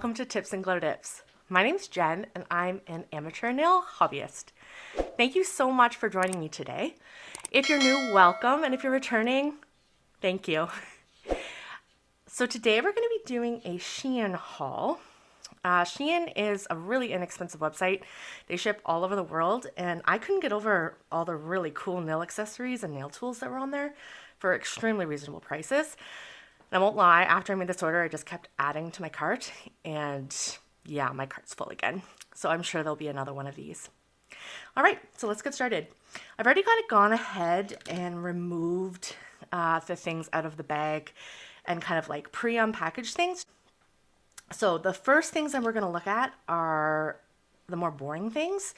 welcome to Tips and Glow Dips. My name's Jen and I'm an amateur nail hobbyist. Thank you so much for joining me today. If you're new, welcome, and if you're returning, thank you. So today we're going to be doing a SHEIN haul. SHEIN is a really inexpensive website. They ship all over the world, and I couldn't get over all the really cool nail accessories and nail tools that were on there for extremely reasonable prices. And I won't lie, after I made this order, I just kept adding to my cart, and yeah, my cart's full again. So I'm sure there'll be another one of these. All right, so let's get started. I've already kind of gone ahead and removed the things out of the bag and kind of like pre-unpackaged things. So the first things that we're going to look at are the more boring things.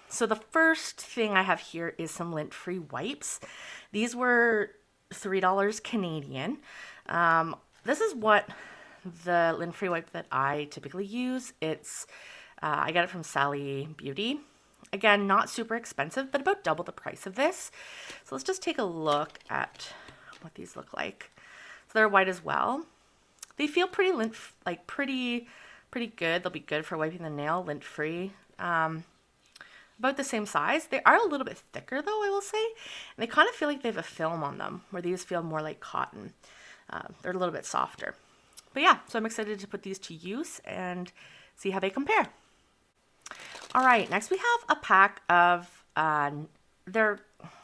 So the first thing I have here is some lint-free wipes. These were $3 Canadian. This is what the lint-free wipe that I typically use. It's I got it from Sally Beauty. Again, not super expensive, but about double the price of this. So let's just take a look at what these look like. So they're white as well. They feel pretty pretty good. They'll be good for wiping the nail, lint-free. About the same size. They are a little bit thicker though, I will say. And they kind of feel like they have a film on them, where these feel more like cotton. They're a little bit softer. But yeah, so I'm excited to put these to use and see how they compare. All right, next we have a pack of,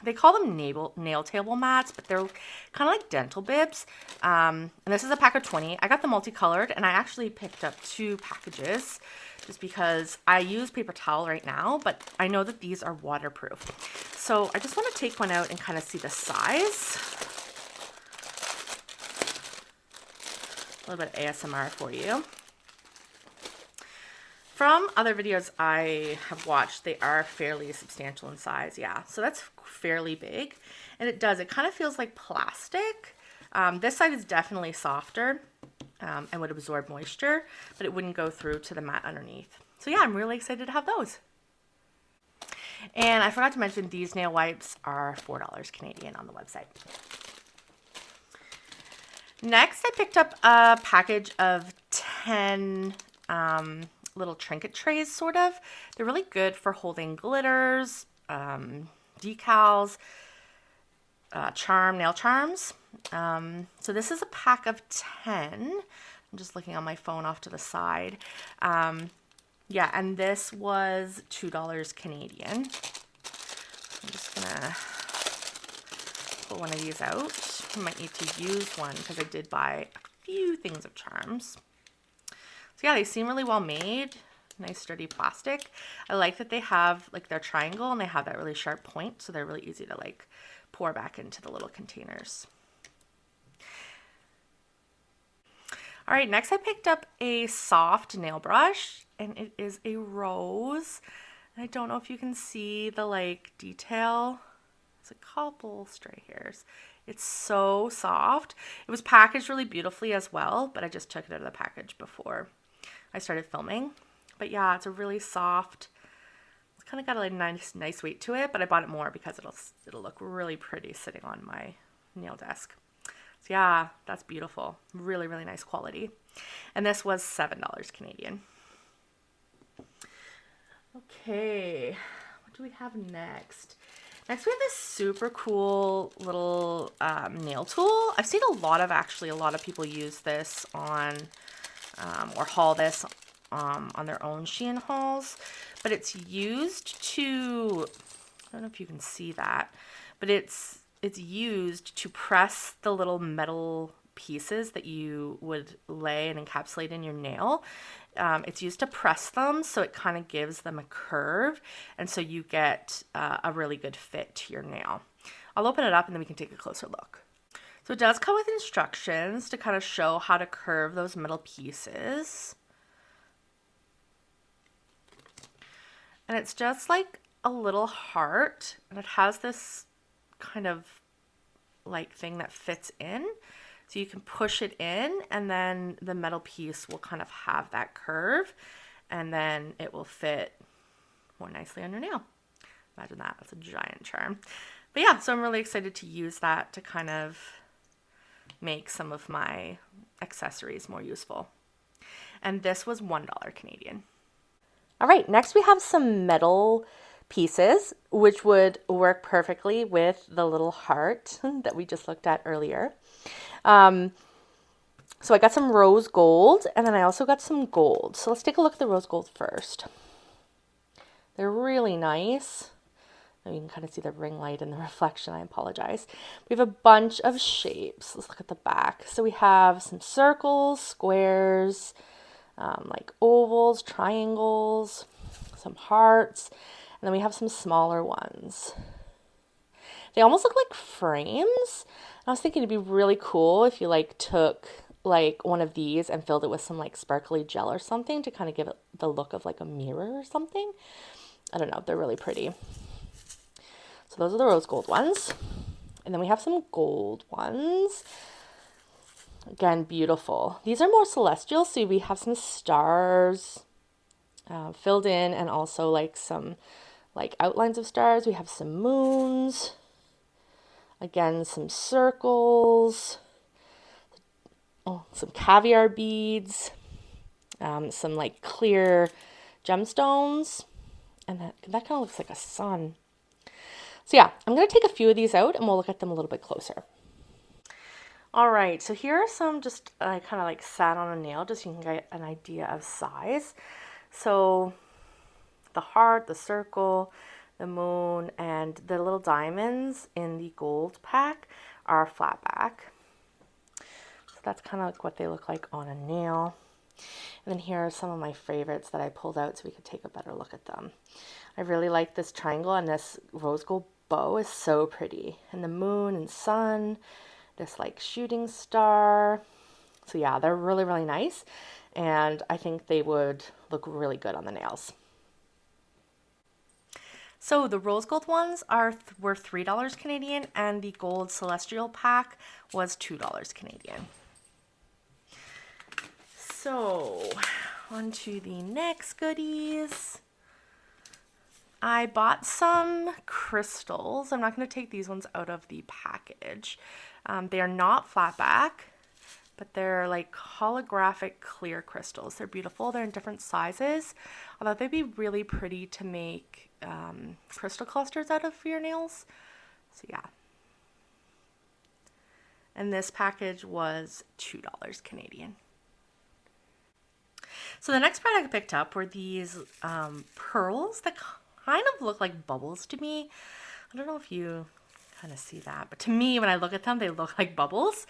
they call them nail table mats, but they're kind of like dental bibs. And this is a pack of 20. I got the multicolored, and I actually picked up 2 packages just because I use paper towel right now, but I know that these are waterproof. So I just want to take one out and kind of see the size. A little bit of ASMR for you. From other videos I have watched, they are fairly substantial in size. Yeah, so that's fairly big. And it kind of feels like plastic. This side is definitely softer and would absorb moisture, but it wouldn't go through to the mat underneath. So yeah, I'm really excited to have those. And I forgot to mention these nail wipes are $4 Canadian on the website. Next, I picked up a package of 10 little trinket trays, sort of. They're really good for holding glitters, decals, nail charms. So this is a pack of 10. I'm just looking on my phone off to the side. Yeah, and this was $2 Canadian. I'm just gonna pull one of these out. I might need to use one because I did buy a few things of charms. So yeah, they seem really well made. Nice sturdy plastic. I like that they have like their triangle and they have that really sharp point, so they're really easy to like pour back into the little containers. All right, next I picked up a soft nail brush, and it is a rose. I don't know if you can see the like detail. It's a couple stray hairs. It's so soft. It was packaged really beautifully as well, but I just took it out of the package before I started filming. But yeah, it's a really soft, it's kind of got a like nice weight to it, but I bought it more because it'll look really pretty sitting on my nail desk. So yeah, that's beautiful. Really, really nice quality. And this was $7 Canadian. Okay, what do we have next? Next we have this super cool little nail tool. I've seen a lot of people use this on, or haul this on their own SHEIN hauls, but it's used to, I don't know if you can see that, but it's used to press the little metal pieces that you would lay and encapsulate in your nail. It's used to press them, so it kind of gives them a curve, and so you get a really good fit to your nail. I'll open it up and then we can take a closer look. So it does come with instructions to kind of show how to curve those metal pieces. And it's just like a little heart, and it has this kind of like thing that fits in. So you can push it in, and then the metal piece will kind of have that curve, and then it will fit more nicely on your nail. Imagine that. That's a giant charm. But yeah, so I'm really excited to use that to kind of make some of my accessories more useful. and this was $1 Canadian. All right, next we have some metal pieces, which would work perfectly with the little heart that we just looked at earlier. So I got some rose gold, and then I also got some gold. So let's take a look at the rose gold first. They're really nice. You can kind of see the ring light and the reflection. I apologize. We have a bunch of shapes. Let's look at the back. So we have some circles, squares, like ovals, triangles, some hearts, and then we have some smaller ones. They almost look like frames. I was thinking it'd be really cool if you like took like one of these and filled it with some like sparkly gel or something to kind of give it the look of like a mirror or something. I don't know, they're really pretty. So those are the rose gold ones. And then we have some gold ones. Again, beautiful. These are more celestial, so we have some stars filled in, and also like some like outlines of stars. We have some moons. Again, some circles. Oh, some caviar beads. Some like clear gemstones. And that kind of looks like a sun. So yeah, I'm going to take a few of these out and we'll look at them a little bit closer. All right, so here are some just I kind of like sat on a nail just so you can get an idea of size. So the heart, the circle, the moon, and the little diamonds in the gold pack are flat back. So that's kind of like what they look like on a nail. And then here are some of my favorites that I pulled out so we could take a better look at them. I really like this triangle, and this rose gold bow is so pretty. And the moon and sun, this like shooting star. So yeah, they're really, really nice. And I think they would look really good on the nails. So the rose gold ones were $3 Canadian, and the gold celestial pack was $2 Canadian. So on to the next goodies. I bought some crystals. I'm not going to take these ones out of the package. They are not flat back, but they're like holographic clear crystals. They're beautiful. They're in different sizes. I thought they'd be really pretty to make crystal clusters out of for your nails. So yeah. And this package was $2 Canadian. So the next product I picked up were these pearls that kind of look like bubbles to me. I don't know if you kind of see that, but to me, when I look at them, they look like bubbles.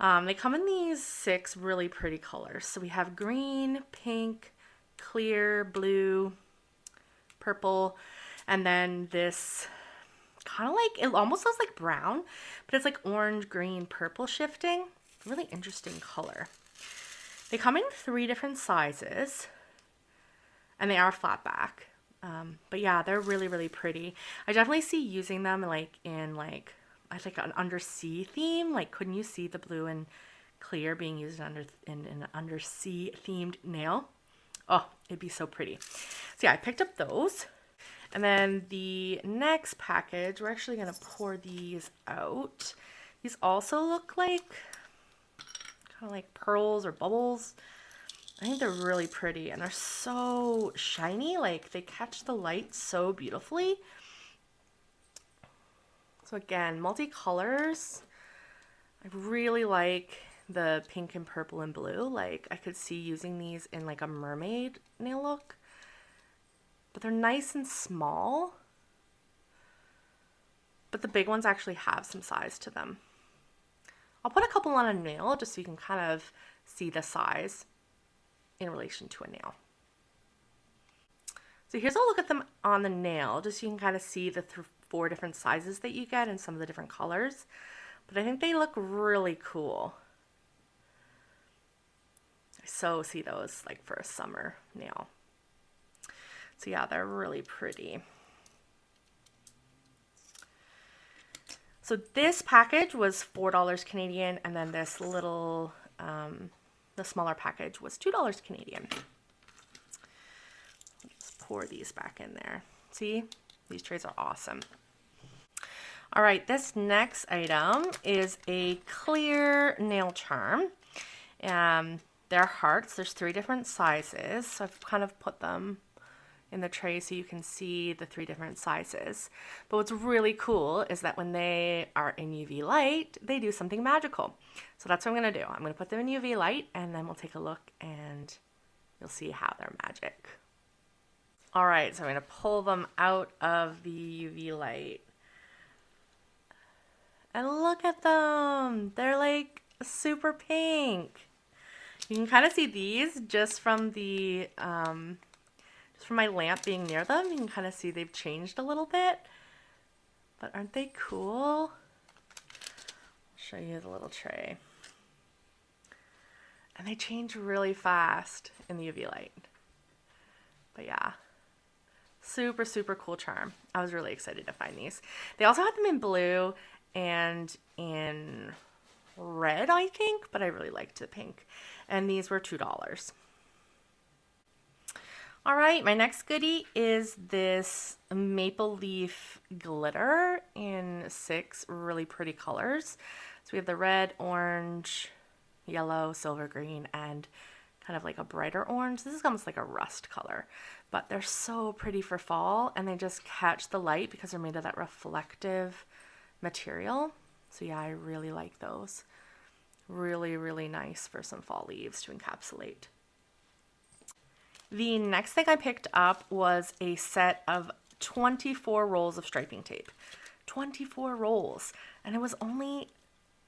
They come in these 6 really pretty colors. So we have green, pink, clear, blue, purple, and then this kind of like, it almost looks like brown, but it's like orange, green, purple shifting. Really interesting color. They come in 3 different sizes, and they are flat back. But yeah, they're really, really pretty. I definitely see using them like in like, I think an undersea theme. Like, couldn't you see the blue and clear being used in an undersea themed nail? Oh, it'd be so pretty. So yeah, I picked up those. And then the next package, we're actually going to pour these out. These also look like kind of like pearls or bubbles. I think they're really pretty, and they're so shiny. Like, they catch the light so beautifully. So again, multicolors. I really like the pink and purple and blue. Like, I could see using these in like a mermaid nail look. But they're nice and small. But the big ones actually have some size to them. I'll put a couple on a nail just so you can kind of see the size in relation to a nail. So here's a look at them on the nail, just so you can kind of see the 4 different sizes that you get and some of the different colors. But I think they look really cool. I so see those like for a summer nail. So yeah, they're really pretty. So this package was $4 Canadian, and then this little, the smaller package was $2 Canadian. Just pour these back in there. See, these trays are awesome. All right, this next item is a clear nail charm. They're hearts. There's 3 different sizes. So I've kind of put them in the tray so you can see the 3 different sizes. But what's really cool is that when they are in UV light, they do something magical. So that's what I'm going to do. I'm going to put them in UV light and then we'll take a look and you'll see how they're magic. All right, so I'm going to pull them out of the UV light. And look at them. They're like super pink. You can kind of see these just from the from my lamp being near them. You can kind of see they've changed a little bit, but aren't they cool? I'll show you the little tray. And they change really fast in the UV light. But yeah, super, super cool charm. I was really excited to find these. They also had them in blue and in red, I think, but I really liked the pink. And these were $2. All right, my next goodie is this maple leaf glitter in 6 really pretty colors. So we have the red, orange, yellow, silver green, and kind of like a brighter orange. This is almost like a rust color, but they're so pretty for fall and they just catch the light because they're made of that reflective material. So yeah, I really like those. Really, really nice for some fall leaves to encapsulate. The next thing I picked up was a set of 24 rolls of striping tape. 24 rolls. And it was only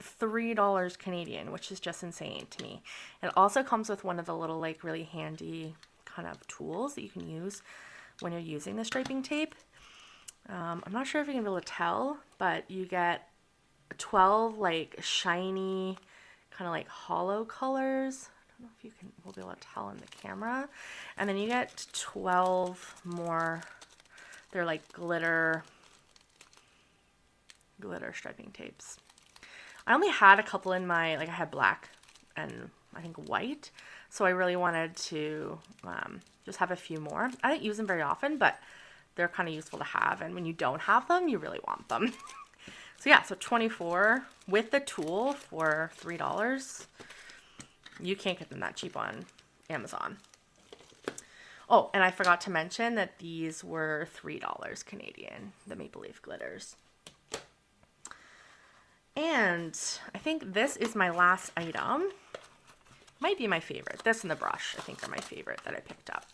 $3 Canadian, which is just insane to me. It also comes with one of the little like really handy kind of tools that you can use when you're using the striping tape. I'm not sure if you can be able to tell, but you get 12 like shiny kind of like hollow colors. I don't know if you can, we'll be able to tell in the camera. And then you get 12 more, they're like glitter striping tapes. I only had a couple in my, like I had black and I think white. So I really wanted to just have a few more. I don't use them very often, but they're kind of useful to have. And when you don't have them, you really want them. So yeah, so 24 with the tool for $3. You can't get them that cheap on Amazon. Oh, and I forgot to mention that these were $3 Canadian, the maple leaf glitters. And I think this is my last item. Might be my favorite. This and the brush, I think, are my favorite that I picked up.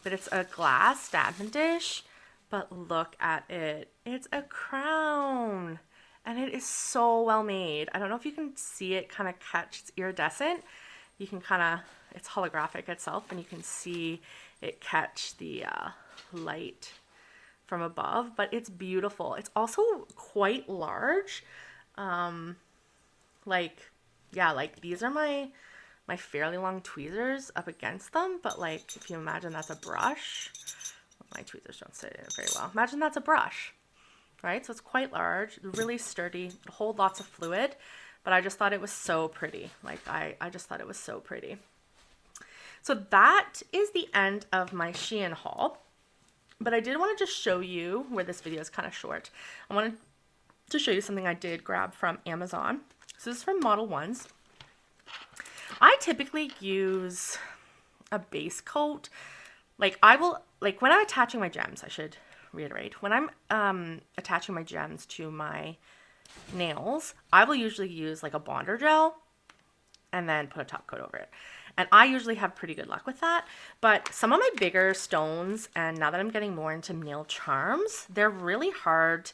But it's a glass stabbing dish. But look at it. It's a crown. And it is so well made. I don't know if you can see it kind of catch. It's iridescent. You can kind of, it's holographic itself, and you can see it catch the light from above, but it's beautiful. It's also quite large. Like these are my fairly long tweezers up against them, but like if you imagine that's a brush, well, my tweezers don't sit in it very well. Imagine that's a brush, right? So it's quite large, really sturdy, hold lots of fluid, but I just thought it was so pretty. Like I just thought it was so pretty. So that is the end of my SHEIN haul. But I did want to just show you, where this video is kind of short, I wanted to show you something I did grab from Amazon. So this is from Model 1s. I typically use a base coat. Like when I'm attaching my gems, I should reiterate, when I'm attaching my gems to my nails, I will usually use like a bonder gel and then put a top coat over it. And I usually have pretty good luck with that. But some of my bigger stones, and now that I'm getting more into nail charms, they're really hard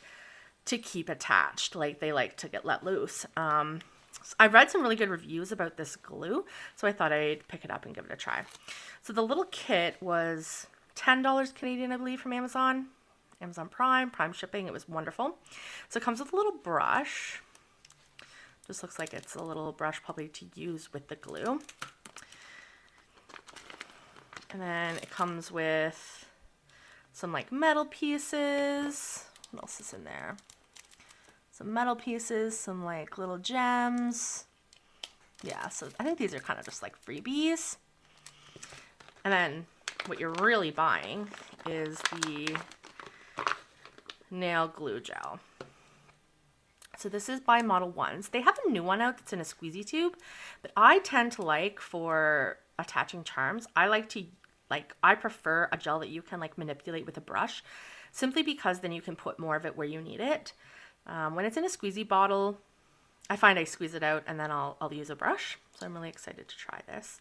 to keep attached. Like they like to get let loose. I've read some really good reviews about this glue, so I thought I'd pick it up and give it a try. So the little kit was $10 Canadian, I believe, from Amazon Prime shipping. It was wonderful. So it comes with a little brush. Just looks like it's a little brush probably to use with the glue. And then it comes with some like metal pieces. What else is in there? Some metal pieces, some like little gems. Yeah, so I think these are kind of just like freebies. And then what you're really buying is the nail glue gel. So this is by Model Ones. They have a new one out that's in a squeezy tube, but I tend to like for attaching charms. I prefer a gel that you can like manipulate with a brush, simply because then you can put more of it where you need it. When it's in a squeezy bottle, I find I squeeze it out and then I'll use a brush. So I'm really excited to try this.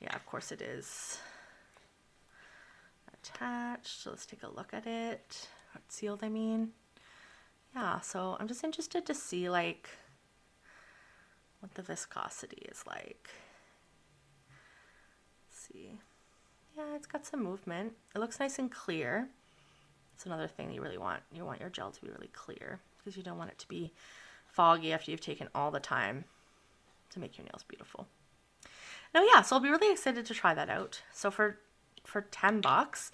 Yeah, of course it is attached. So let's take a look at it. It's sealed, I mean. Yeah, so I'm just interested to see like what the viscosity is like. Let's see. Yeah, it's got some movement. It looks nice and clear. It's another thing that you really want. You want your gel to be really clear because you don't want it to be foggy after you've taken all the time to make your nails beautiful. Now, yeah, so I'll be really excited to try that out. So for $10,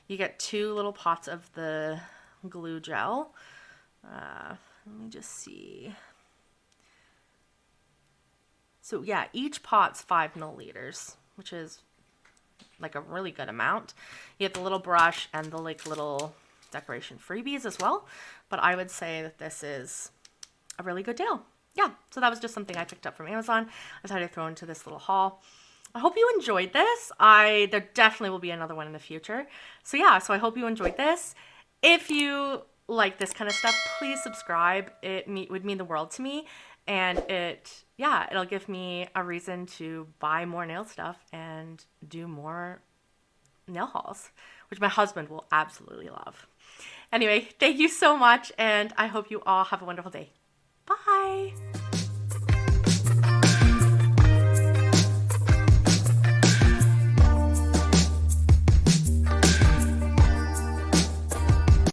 you get 2 little pots of the glue gel. Let me just see. So yeah, each pot's 5 milliliters, which is like a really good amount. You get the little brush and the like little decoration freebies as well. But I would say that this is a really good deal. Yeah, so that was just something I picked up from Amazon. I decided to throw into this little haul. I hope you enjoyed this. There definitely will be another one in the future. So yeah, so I hope you enjoyed this. If you like this kind of stuff, please subscribe. It would mean the world to me. And it'll give me a reason to buy more nail stuff and do more nail hauls, which my husband will absolutely love. Anyway, thank you so much, and I hope you all have a wonderful day. Bye!